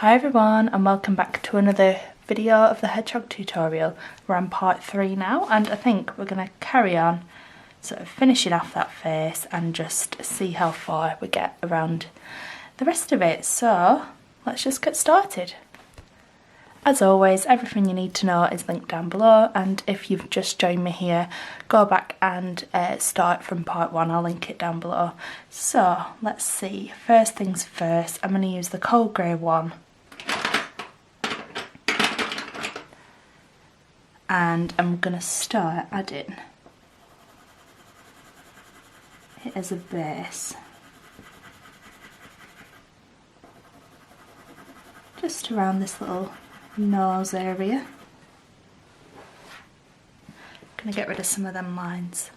Hi everyone and welcome back to another video of the Hedgehog tutorial. We're on part 3 now and I think we're going to carry on sort of finishing off that face and just see how far we get around the rest of it. So let's just get started. As always, everything you need to know is linked down below, and if you've just joined me here, go back and start from part 1, I'll link it down below. So let's see, first things first, I'm going to use the cold grey one. And I'm going to start adding it as a base. Just around this little nose area. Going to get rid of some of them lines.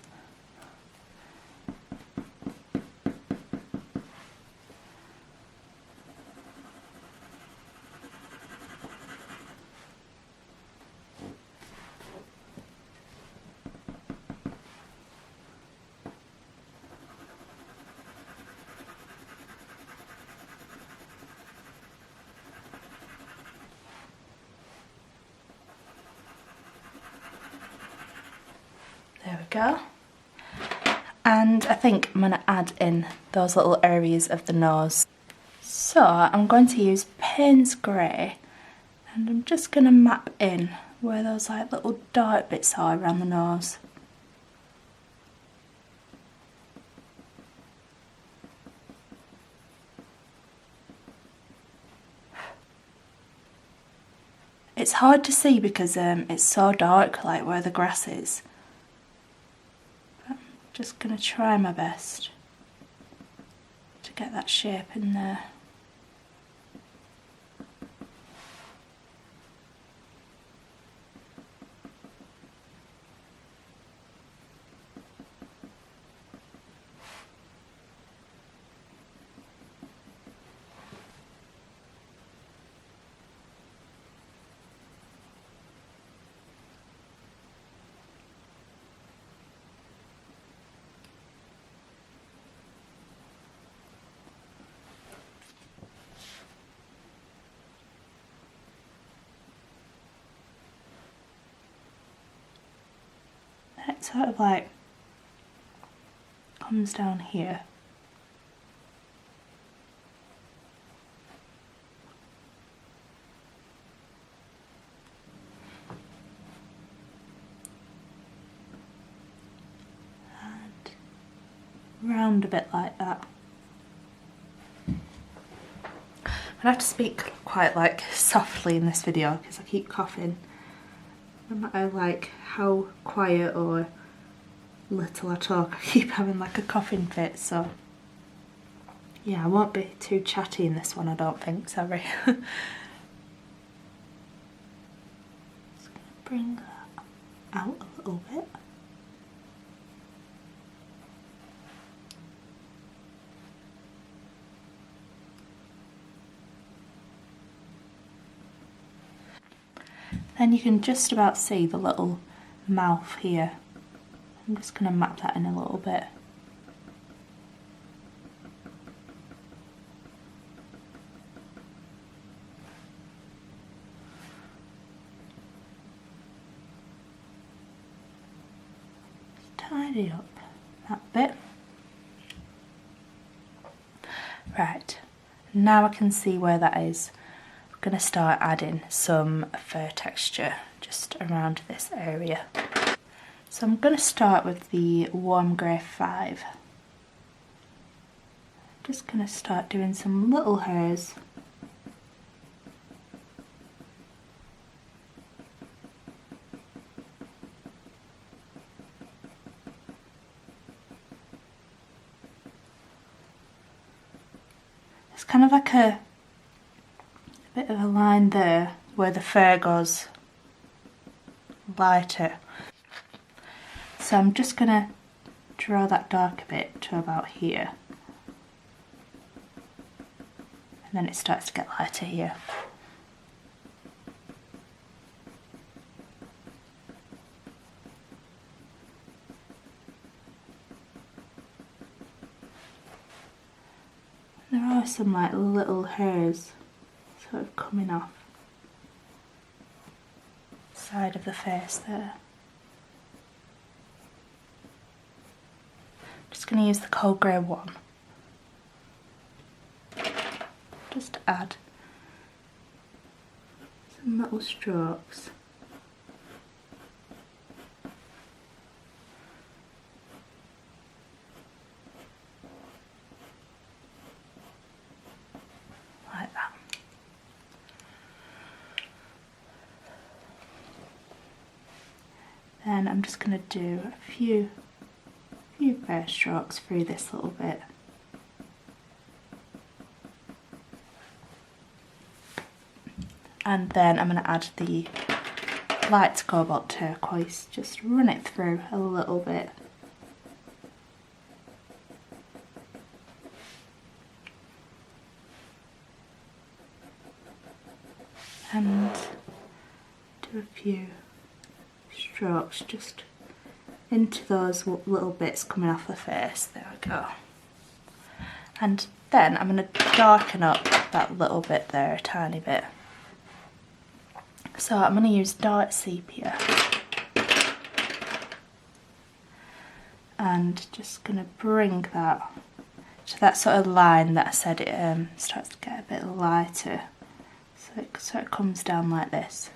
There we go. And I think I'm going to add in those little areas of the nose. So I'm going to use Payne's Grey and I'm just going to map in where those like little dark bits are around the nose. It's hard to see because it's so dark, like where the grass is. Just going to try my best to get that shape in there. It sort of like comes down here. And round a bit like that. I have to speak quite like softly in this video because I keep coughing. No matter like how quiet or little I talk, I keep having like a coughing fit, so yeah, I won't be too chatty in this one, I don't think, sorry. Just gonna bring that out a little bit. Then you can just about see the little mouth here. I'm just going to map that in a little bit. Just tidy up that bit. Right, now I can see where that is. I'm going to start adding some fur texture just around this area. So I'm going to start with the warm grey 5. I'm just going to start doing some little hairs. It's kind of like a bit of a line there where the fur goes lighter. So I'm just going to draw that dark a bit to about here. And then it starts to get lighter here. There are some like little hairs, so sort of coming off the side of the face there. Just going to use the cold grey one just to add some little strokes. Like that. Then I'm just going to do a few brush strokes through this little bit. And then I'm going to add the light Cobalt turquoise, just run it through a little bit. And do a few strokes just into those little bits coming off the face. There we go. And then I'm going to darken up that little bit there a tiny bit. So I'm going to use dark sepia and just going to bring that to that sort of line that I said it starts to get a bit lighter. So it comes down like this.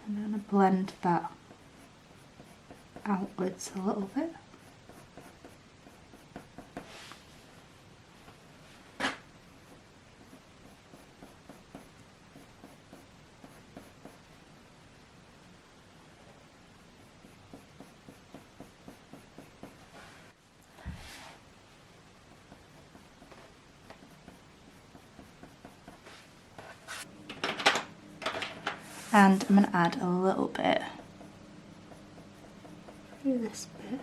I'm going to blend that outwards a little bit. And I'm going to add a little bit through this bit.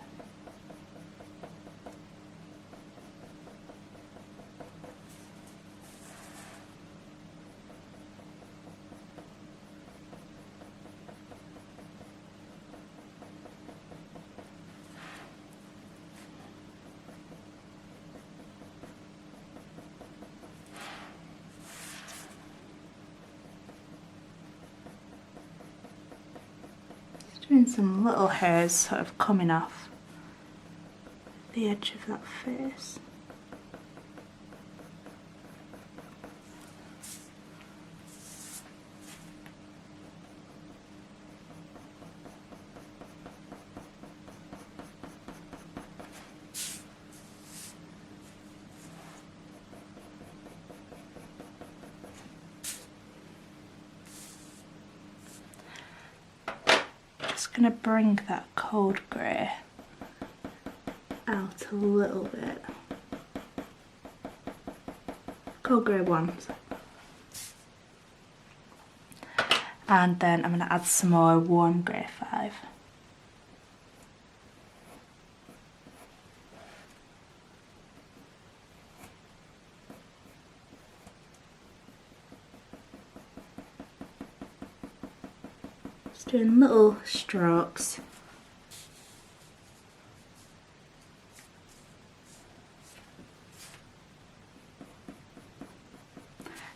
Doing some little hairs sort of coming off the edge of that face. Going to bring that cold grey out a little bit. Cold grey one. And then I'm going to add some more warm grey 5. Doing little strokes.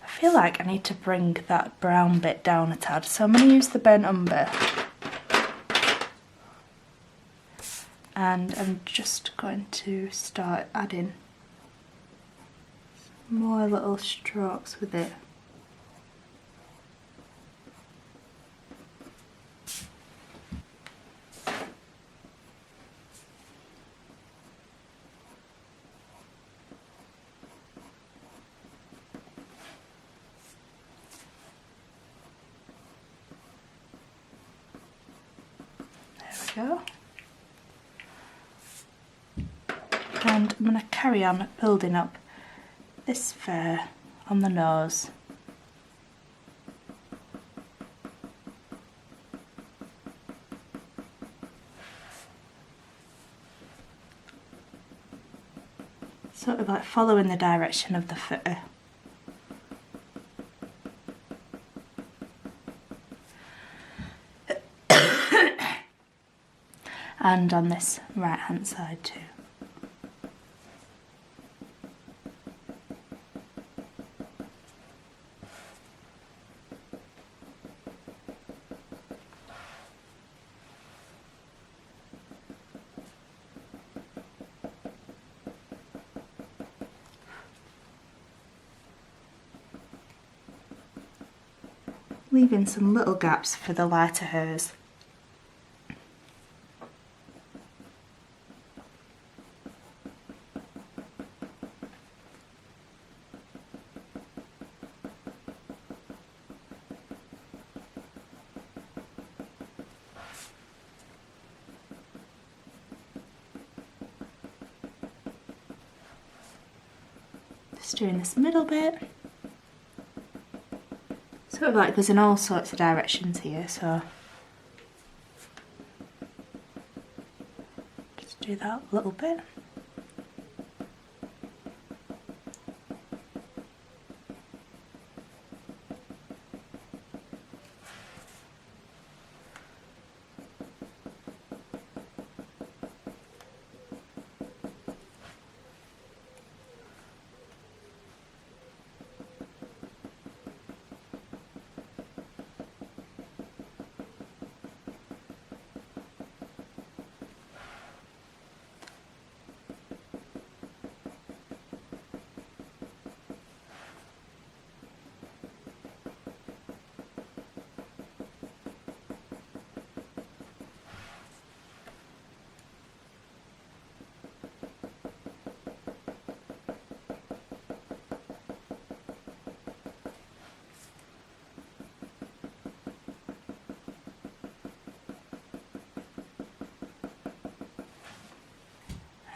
I feel like I need to bring that brown bit down a tad, so I'm going to use the burnt umber. And I'm just going to start adding some more little strokes with it. Go. And I'm going to carry on building up this fur on the nose. Sort of like following the direction of the fur. and on this right hand side too. Leaving some little gaps for the lighter hairs. Just doing this middle bit. Sort of like goes in all sorts of directions here, so just do that a little bit.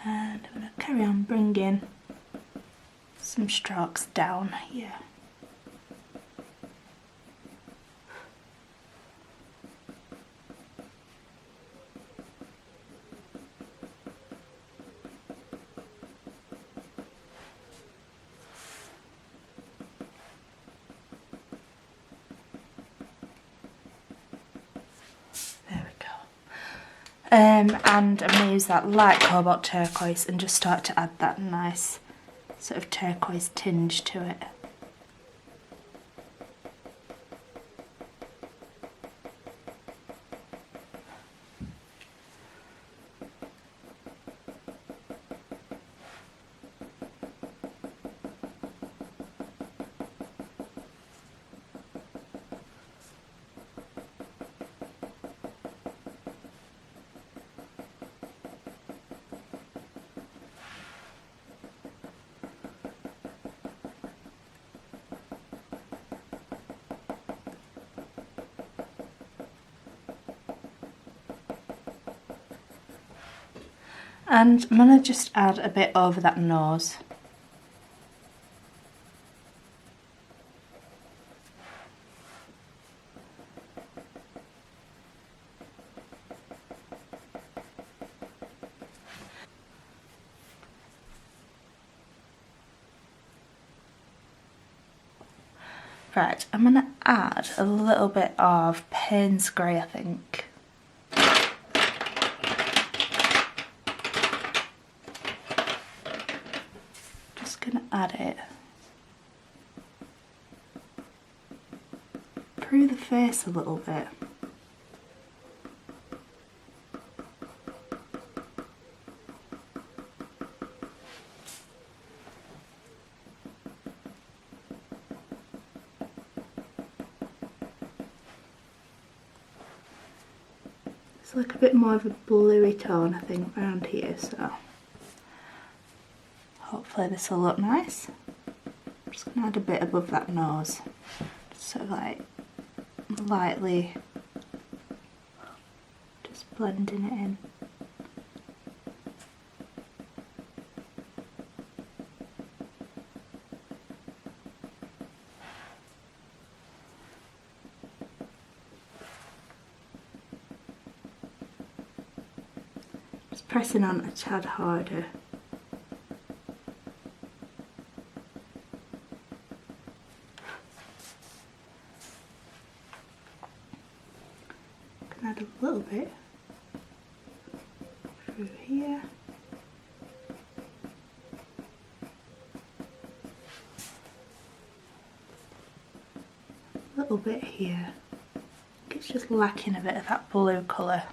And I'm going to carry on bringing some strokes down here. And I'm going to use that light cobalt turquoise and just start to add that nice sort of turquoise tinge to it. And I'm going to just add a bit over that nose. Right, I'm going to add a little bit of Payne's grey, I think. Just going to add it through the face a little bit. It's like a bit more of a bluey tone, I think, around here, so hopefully this will look nice. I'm just going to add a bit above that nose, just sort of like lightly just blending it in. Just pressing on a tad harder. Add a little bit through here. A little bit here. I think it's just lacking a bit of that blue colour.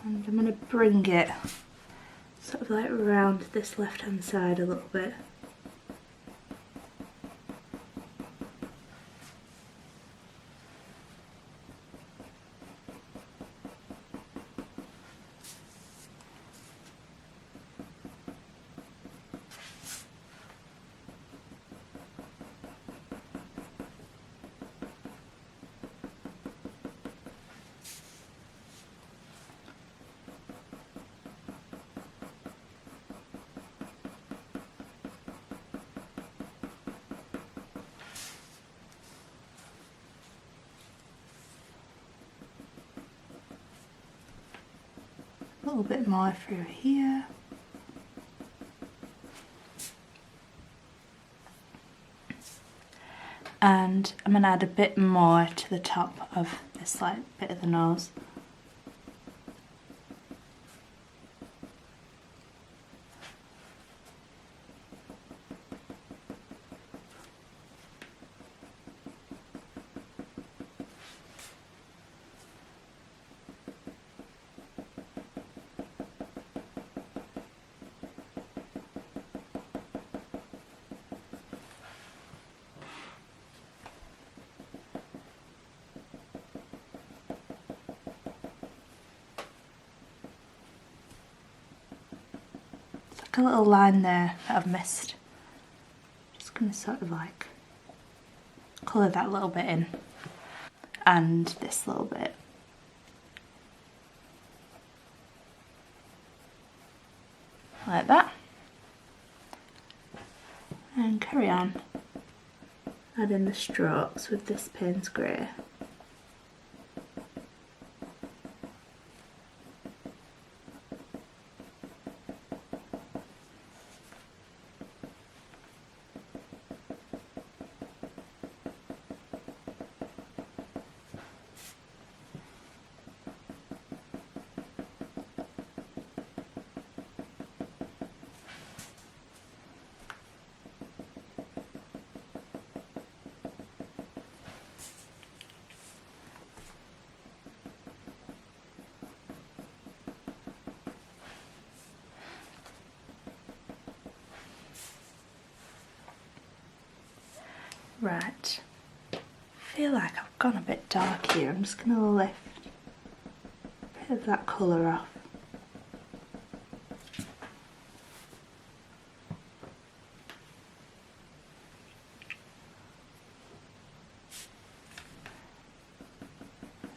And I'm going to bring it sort of like around this left hand side a little bit. A little bit more through here. And I'm going to add a bit more to the top of this like bit of the nose. A little line there that I've missed. Just going to sort of like colour that little bit in, and this little bit. Like that. And carry on adding the strokes with this Payne's grey. Right, I feel like I've gone a bit dark here. I'm just going to lift a bit of that colour off.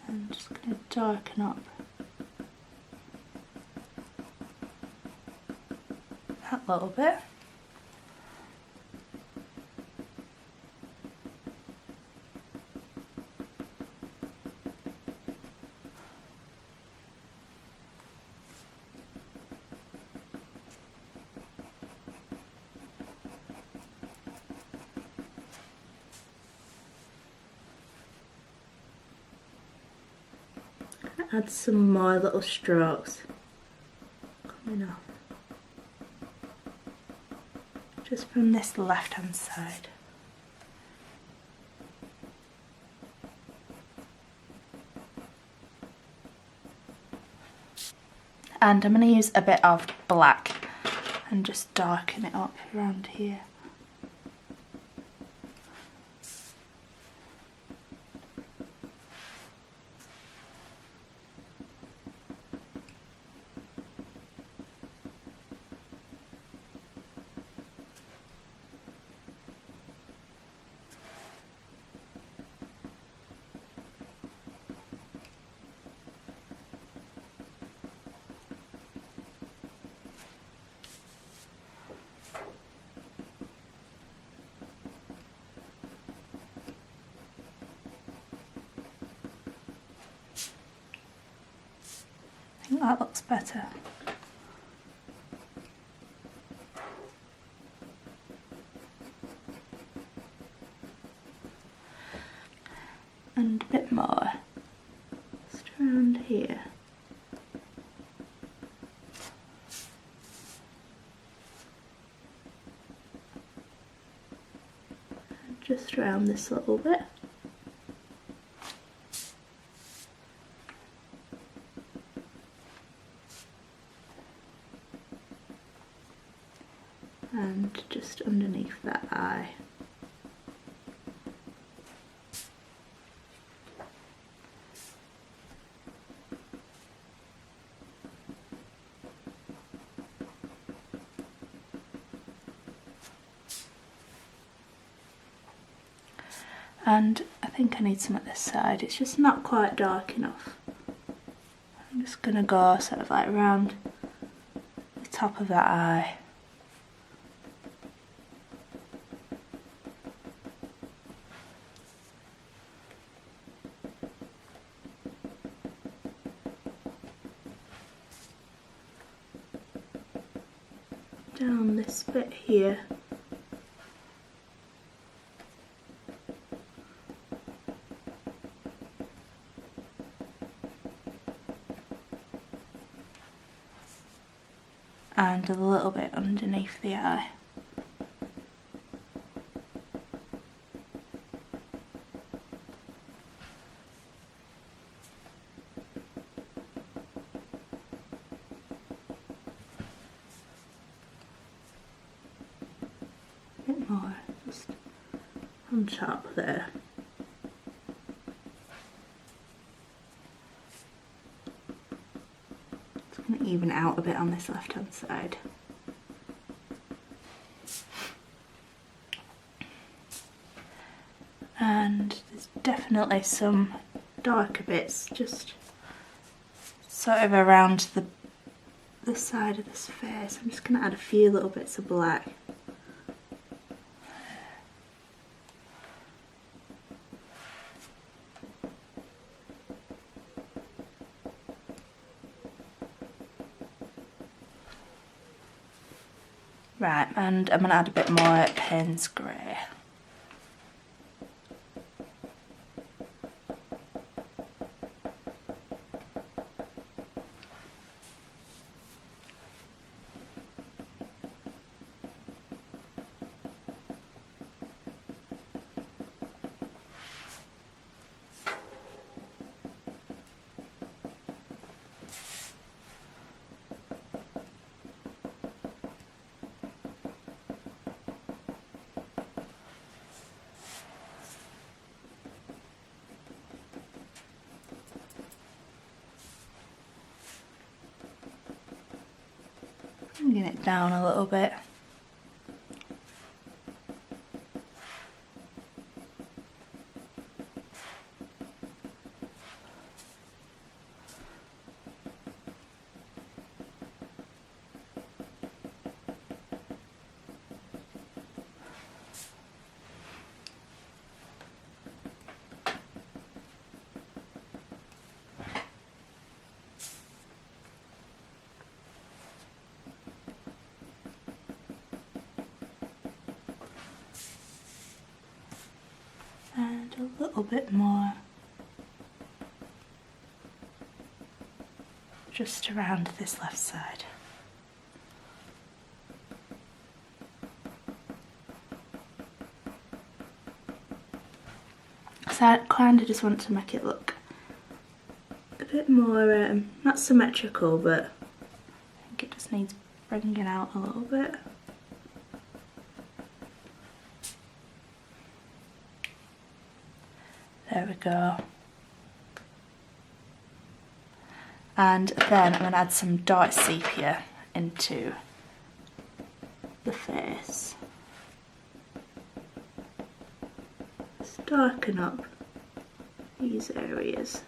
I'm just going to darken up that little bit. Add some more little strokes coming off just from this left hand side. And I'm going to use a bit of black and just darken it up around here. I think that looks better. And a bit more, just around here. And just around this little bit. And just underneath that eye. And I think I need some at this side, it's just not quite dark enough. I'm just going to go sort of like around the top of that eye. Down this bit here. And a little bit underneath the eye. A bit more, just on top there. Even out a bit on this left hand side. And there's definitely some darker bits just sort of around the side of this face. I'm just going to add a few little bits of black. Right, and I'm going to add a bit more Payne's grey. Bringing it down a little bit. And a little bit more just around this left side. So I kind of just want to make it look a bit more, not symmetrical, but I think it just needs bringing out a little bit. There we go. And then I'm going to add some dark sepia into the face. Just darken up these areas.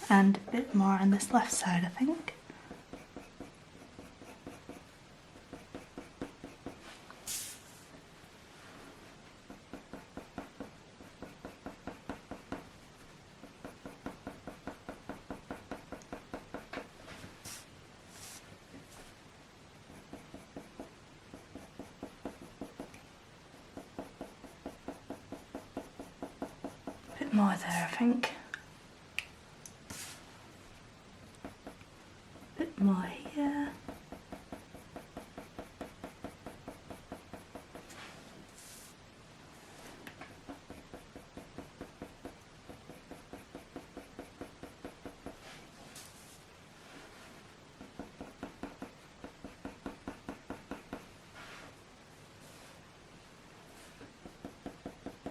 And a bit more on this left side, I think. Bit more there, I think. Bit more here.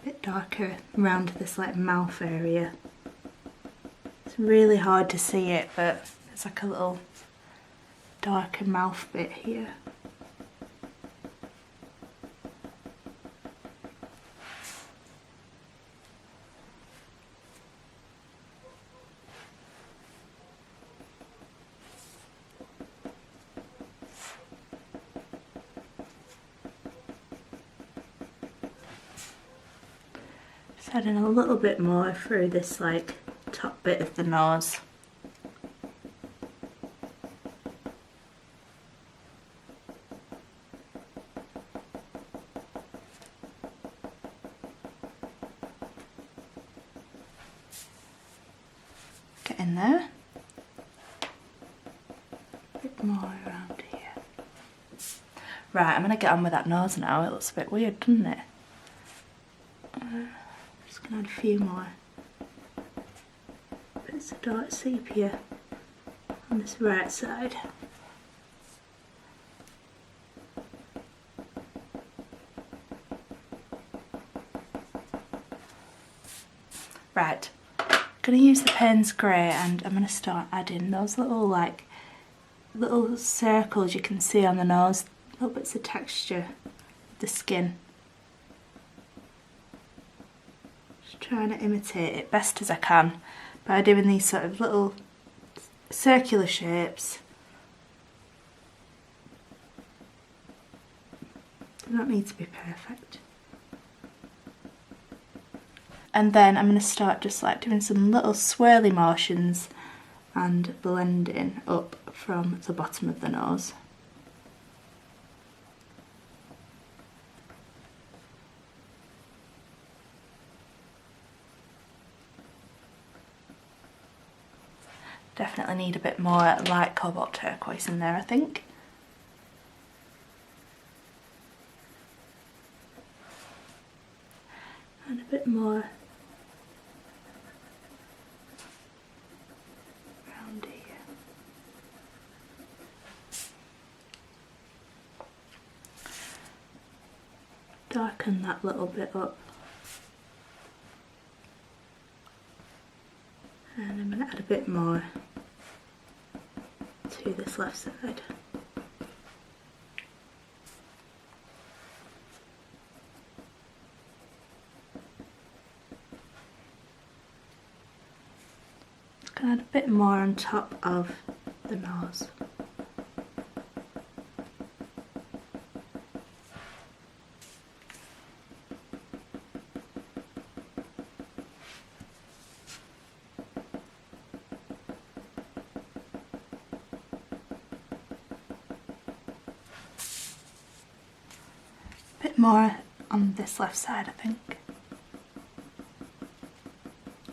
Bit darker around this like mouth area. It's really hard to see it, but there's like a little darker mouth bit here. Just adding a little bit more through this like top bit of the nose. Get in there. A bit more around here. Right, I'm going to get on with that nose now. It looks a bit weird, doesn't it? Just going to add a few more bits of dark sepia on this right side. Right, I'm going to use the Payne's grey and I'm going to start adding those little circles you can see on the nose, little bits of texture of the skin. Just trying to imitate it best as I can by doing these sort of little circular shapes. They don't need to be perfect. And then I'm going to start just like doing some little swirly motions and blending up from the bottom of the nose. Definitely need a bit more light cobalt turquoise in there, I think. And a bit more around here. Darken that little bit up. And I'm going to add a bit more to this left side. Add a bit more on top of the nose. A bit more on this left side, I think.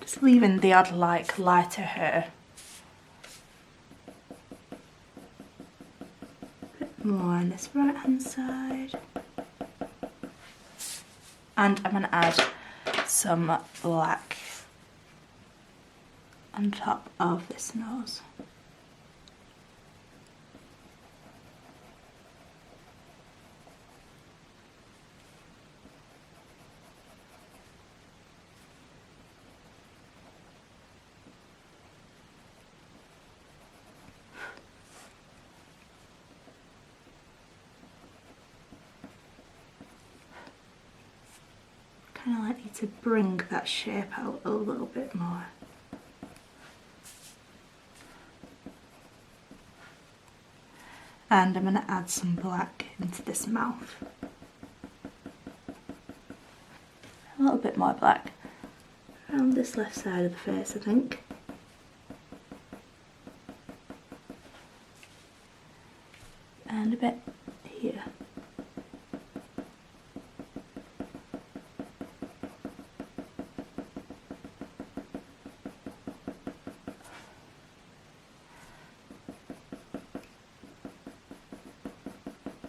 Just leaving the odd like lighter hair. A bit more on this right hand side. And I'm going to add some black on top of this nose. Kind of like need to bring that shape out a little bit more. And I'm going to add some black into this mouth. A little bit more black around this left side of the face, I think. And a bit here.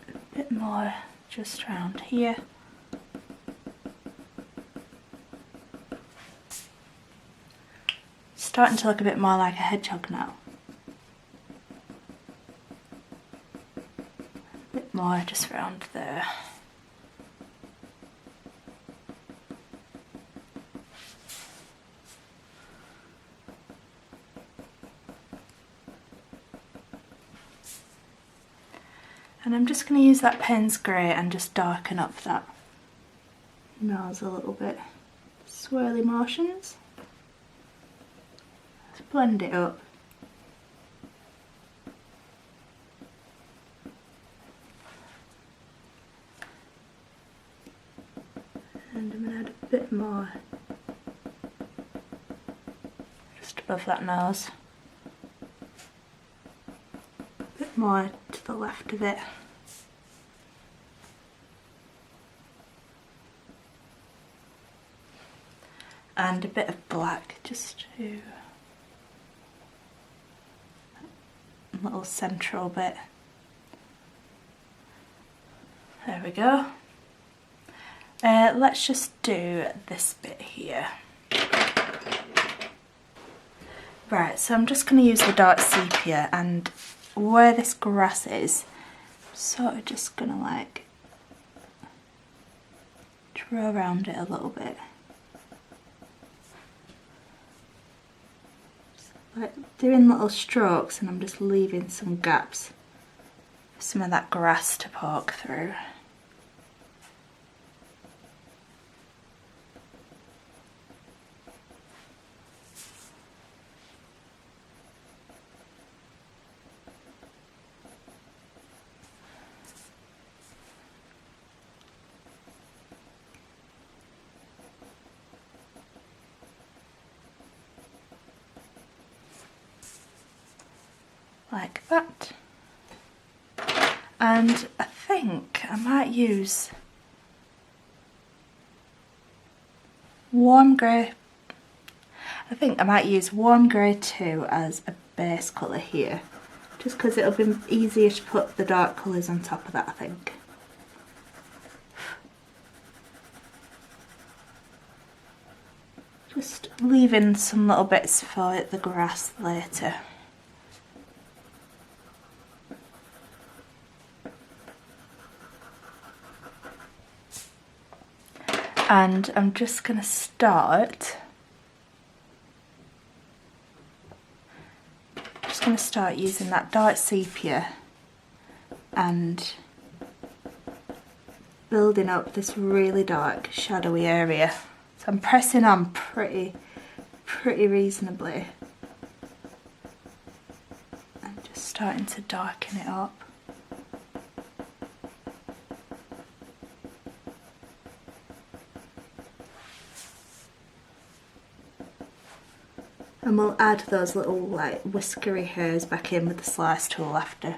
A bit more just around here. Starting to look a bit more like a hedgehog now. A bit more just around there. And I'm just going to use that Payne's grey and just darken up that nose a little bit. Swirly motions. Let's blend it up. And I'm going to add a bit more just above that nose. A bit more to the left of it. And a bit of black just to a little central bit. There we go. Let's just do this bit here. Right, so I'm just going to use the dark sepia, and where this grass is, I'm sort of just going to like draw around it a little bit. Like doing little strokes, and I'm just leaving some gaps for some of that grass to poke through. Like that. And I think I might use warm grey. I think I might use warm grey 2 as a base colour here, just because it'll be easier to put the dark colours on top of that, I think. Just leaving some little bits for the grass later. And I'm just going to start using that dark sepia and building up this really dark shadowy area. So I'm pressing on pretty reasonably and just starting to darken it up. And we'll add those little like whiskery hairs back in with the slice tool after.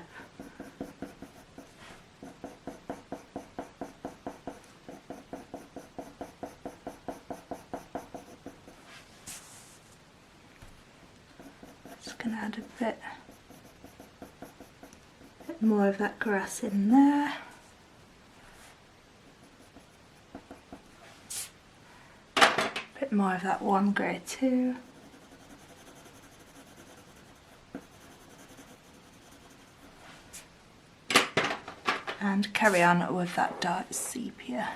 Just going to add a bit more of that grass in there. A bit more of that warm grey too. And carry on with that dark sepia.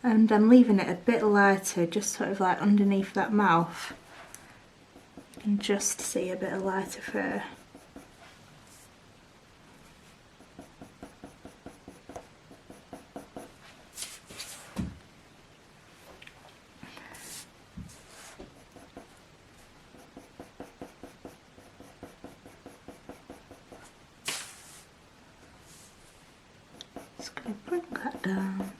And I'm leaving it a bit lighter, just sort of like underneath that mouth. You can just see a bit of lighter fur. going to bring that down.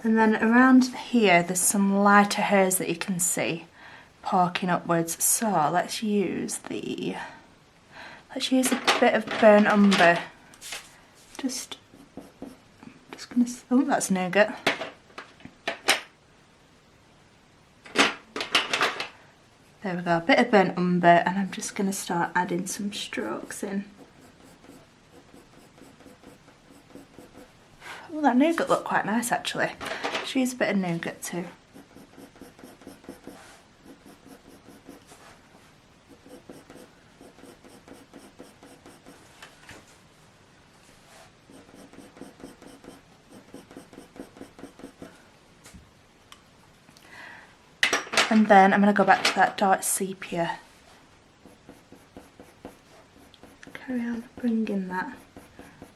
And then around here there's some lighter hairs that you can see parking upwards. So let's use a bit of burnt umber. Just gonna, oh, that's Nougat. There we go, a bit of burnt umber, and I'm just gonna start adding some strokes in. Oh, that Nougat looked quite nice actually. Let's use a bit of Nougat too. And then I'm going to go back to that dark sepia. Carry on bringing that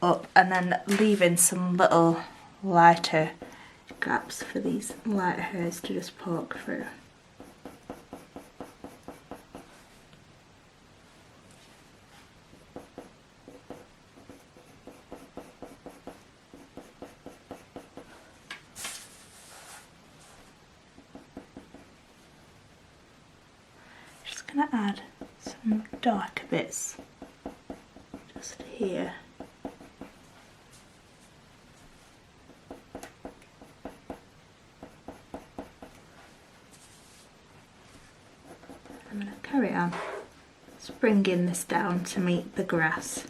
up and then leaving some little lighter gaps for these lighter hairs to just poke through. Going to add some darker bits just here. I'm going to carry on, just bringing this down to meet the grass.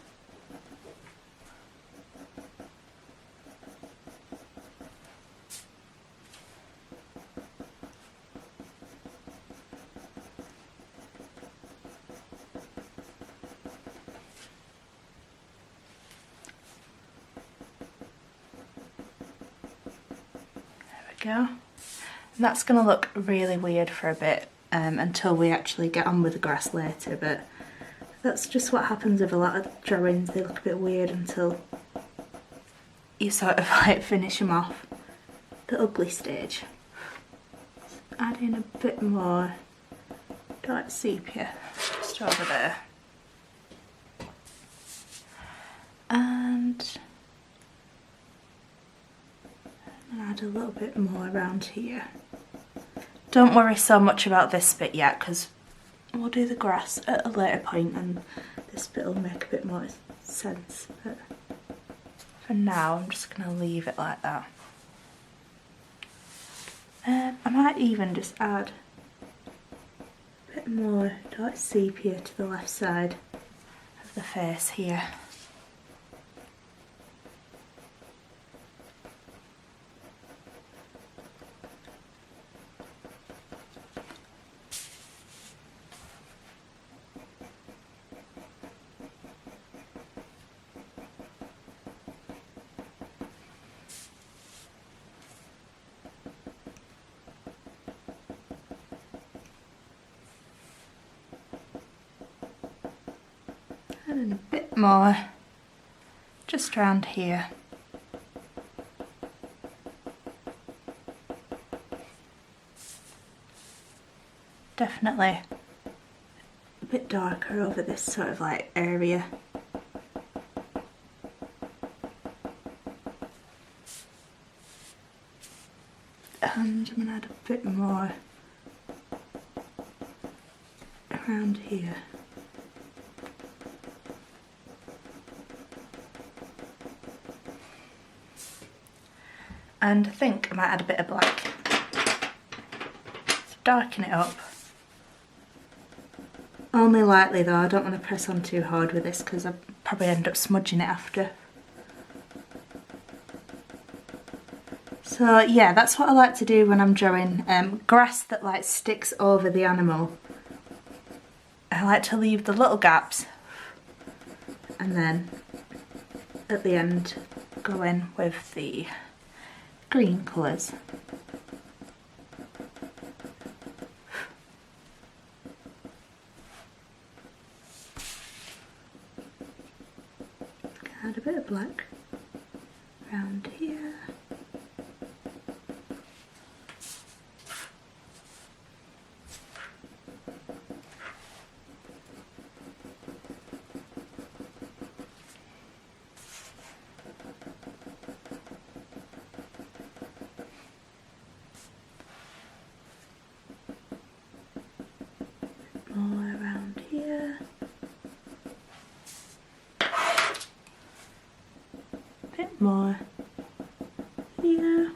Go. And that's going to look really weird for a bit until we actually get on with the grass later, but that's just what happens with a lot of drawings. They look a bit weird until you sort of like finish them off. The ugly stage. Just add in a bit more dark sepia just over there. And add a little bit more around here. Don't worry so much about this bit yet because we'll do the grass at a later point and this bit will make a bit more sense. But for now I'm just going to leave it like that. I might even just add a bit more dark sepia to the left side of the face here. And a bit more just around here. Definitely a bit darker over this sort of like area. And I'm going to add a bit more around here. And I think I might add a bit of black. So darken it up. Only lightly though, I don't want to press on too hard with this because I'll probably end up smudging it after. So yeah, that's what I like to do when I'm drawing grass that like sticks over the animal. I like to leave the little gaps and then at the end go in with the green colours. Add a bit of black around here. bit more here.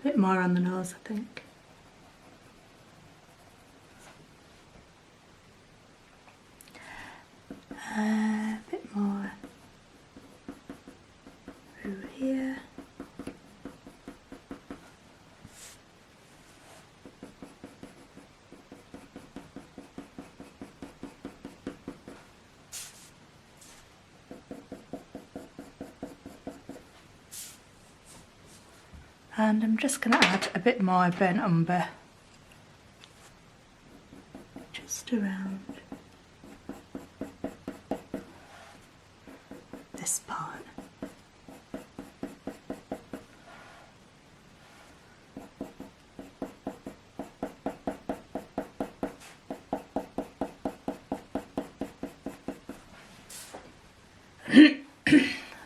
Bit more on the nose, I think. A bit more through here. And I'm just going to add a bit more burnt umber just around this part.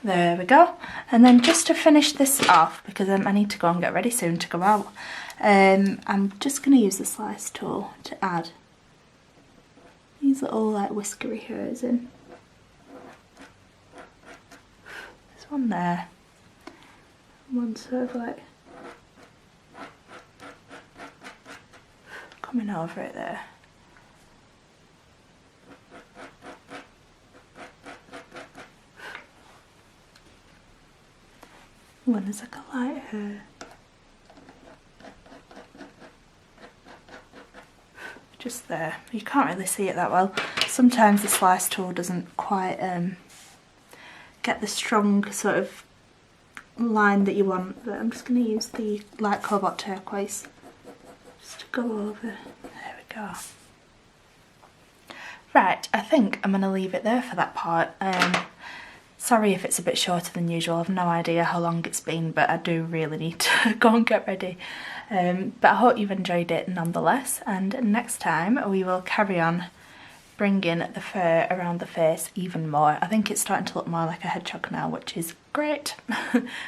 There we go. And then just to finish this off, because I need to go and get ready soon to go out, I'm just going to use the slice tool to add these little like whiskery hairs in. There's one there, one sort of like coming over it there. One is like a light hair. Just there. You can't really see it that well. Sometimes the slice tool doesn't quite get the strong sort of line that you want, but I'm just going to use the light Cobalt Turqoise just to go over. There we go. Right, I think I'm going to leave it there for that part. Sorry if it's a bit shorter than usual, I've no idea how long it's been, but I do really need to go and get ready. But I hope you've enjoyed it nonetheless, and next time we will carry on bringing the fur around the face even more. I think it's starting to look more like a hedgehog now, which is great.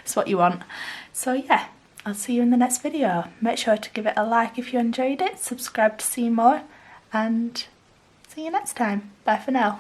It's what you want. So yeah, I'll see you in the next video. Make sure to give it a like if you enjoyed it, subscribe to see more, and see you next time. Bye for now.